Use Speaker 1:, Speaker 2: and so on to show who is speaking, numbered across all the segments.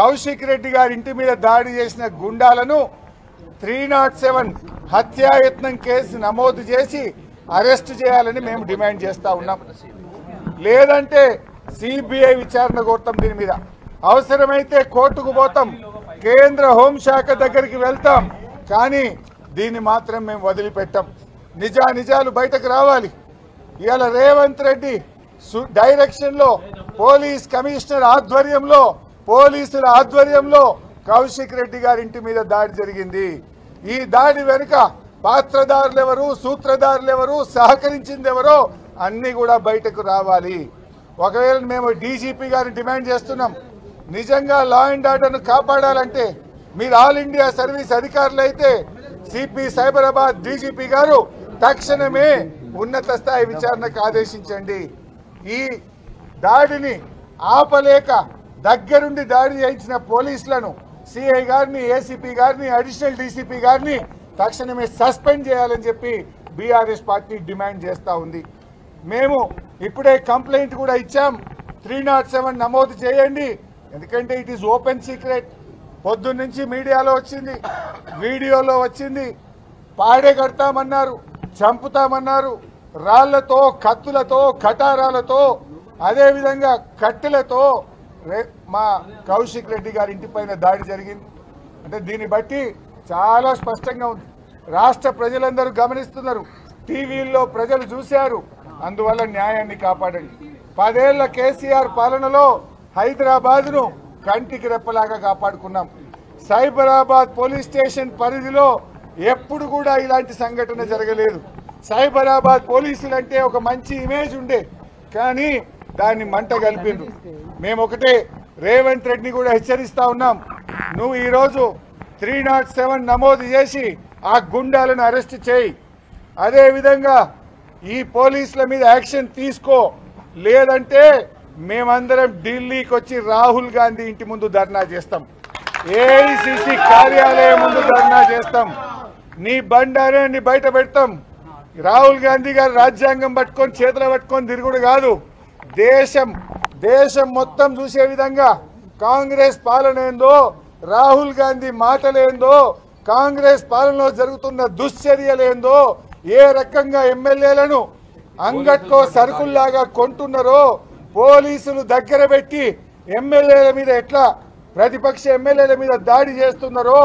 Speaker 1: కౌశిక్ రెడ్డి గారి ఇంటి మీద దాడి చేసిన గుండాలను 307 హత్యాయత్నం కేసు నమోదు చేసి అరెస్ట్ చేయాలని మేము డిమాండ్ చేస్తా ఉన్నాం. లేదంటే సిబిఐ విచారణ కోరుతాం. దీని మీద అవసరమైతే కోర్టుకు పోతాం, కేంద్ర హోంశాఖ దగ్గరికి వెళ్తాం. కానీ దీన్ని మాత్రం మేము వదిలిపెట్టాం. నిజాలు బయటకు రావాలి. ఇవాళ రేవంత్ రెడ్డి డైరెక్షన్లో పోలీస్ కమిషనర్ ఆధ్వర్యంలో పోలీసుల ఆధ్వర్యంలో కౌశిక్ రెడ్డి గారి ఇంటి మీద దాడి జరిగింది. ఈ దాడి వెనుక పాత్రదారులు ఎవరు, సూత్రధారులు ఎవరు, సహకరించింది ఎవరో అన్ని కూడా బయటకు రావాలి. ఒకవేళ మేము డీజీపీ గారిని డిమాండ్ చేస్తున్నాం, నిజంగా లా అండ్ ఆర్డర్ను కాపాడాలంటే మీరు ఆల్ ఇండియా సర్వీస్ అధికారులు అయితే సిపి సైబరాబాద్ డీజీపీ గారు తక్షణమే ఉన్నత స్థాయి విచారణకు ఆదేశించండి. ఈ దాడిని ఆపలేక దగ్గరుండి దాడి చేయించిన పోలీసులను, సిఐ గారిని, ఏసీపీ గారిని, అడిషనల్ డీసీపీ గారిని తక్షణమే సస్పెండ్ చేయాలని చెప్పి బీఆర్ఎస్ పార్టీ డిమాండ్ చేస్తూ ఉంది. మేము ఇప్పుడే కంప్లైంట్ కూడా ఇచ్చాం. 307 నమోదు చేయండి. ఎందుకంటే ఇట్ ఈస్ ఓపెన్ సీక్రెట్. పొద్దున్నుంచి మీడియాలో వచ్చింది, వీడియోలో వచ్చింది. పాడే కడతామన్నారు, చంపుతామన్నారు, రాళ్లతో, కత్తులతో, కటారాలతో, అదేవిధంగా కట్టెలతో మా కౌశిక్ రెడ్డి గారి ఇంటిపైన దాడి జరిగింది. అంటే దీన్ని బట్టి చాలా స్పష్టంగా ఉంది. రాష్ట్ర ప్రజలందరూ గమనిస్తున్నారు, టీవీల్లో ప్రజలు చూశారు. అందువల్ల న్యాయాన్ని కాపాడండి. 10 ఏళ్ల కేసీఆర్ పాలనలో హైదరాబాద్ను కంటికి రెప్పలాగా కాపాడుకున్నాం. సైబరాబాద్ పోలీస్ స్టేషన్ పరిధిలో ఎప్పుడు కూడా ఇలాంటి సంఘటన జరగలేదు. సైబరాబాద్ పోలీసులంటే ఒక మంచి ఇమేజ్ ఉండే, కానీ దాన్ని మంట కలిపిండ్రు. మేము ఒకటే రేవంత్ రెడ్డిని కూడా హెచ్చరిస్తా ఉన్నాం, నువ్వు ఈరోజు 307 నమోదు చేసి ఆ గుండాలను అరెస్ట్ చేయి. అదేవిధంగా ఈ పోలీసుల మీద యాక్షన్ తీసుకో. లేదంటే మేమందరం ఢిల్లీకి వచ్చి రాహుల్ గాంధీ ఇంటి ముందు ధర్నా చేస్తాం, ఏఐసిసి కార్యాలయం ముందు ధర్నా చేస్తాం, నీ బండారాన్ని బయట పెడతాం. రాహుల్ గాంధీ గారు రాజ్యాంగం పట్టుకొని చేతులు పట్టుకొని తిరుగుడు కాదు, దేశం మొత్తం చూసే విధంగా కాంగ్రెస్ పాలన ఏందో, రాహుల్ గాంధీ మాటలేందో, కాంగ్రెస్ పాలనలో జరుగుతున్న దుశ్చర్యలేందో, ఏ రకంగా ఎమ్మెల్యేలను అంగట్లో సరుకుల్లాగా కొంటున్నారో, పోలీసులు దగ్గర పెట్టి ఎమ్మెల్యేల మీద ఎట్లా ప్రతిపక్ష ఎమ్మెల్యేల మీద దాడి చేస్తున్నారో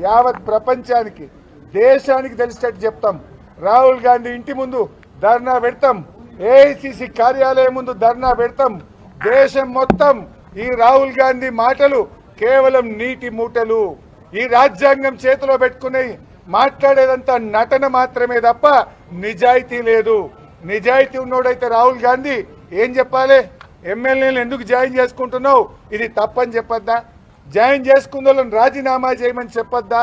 Speaker 1: యావత్ ప్రపంచానికి, దేశానికి తెలిసేటట్టు చెప్తాం. రాహుల్ గాంధీ ఇంటి ముందు ధర్నా పెడతాం, ఏఐసిసి కార్యాలయం ముందు ధర్నా పెడతాం. దేశం మొత్తం ఈ రాహుల్ గాంధీ మాటలు కేవలం నీటి మూటలు, ఈ రాజ్యాంగం చేతిలో పెట్టుకుని మాట్లాడేదంతా నటన మాత్రమే తప్ప నిజాయితీ లేదు. నిజాయితీ ఉన్నోడైతే రాహుల్ గాంధీ ఏం చెప్పాలి? ఎమ్మెల్యేలు ఎందుకు జాయిన్ చేసుకుంటున్నావు, ఇది తప్పని చెప్పొద్దా? జాయిన్ చేసుకున్న వాళ్ళని రాజీనామా చేయమని చెప్పొద్దా?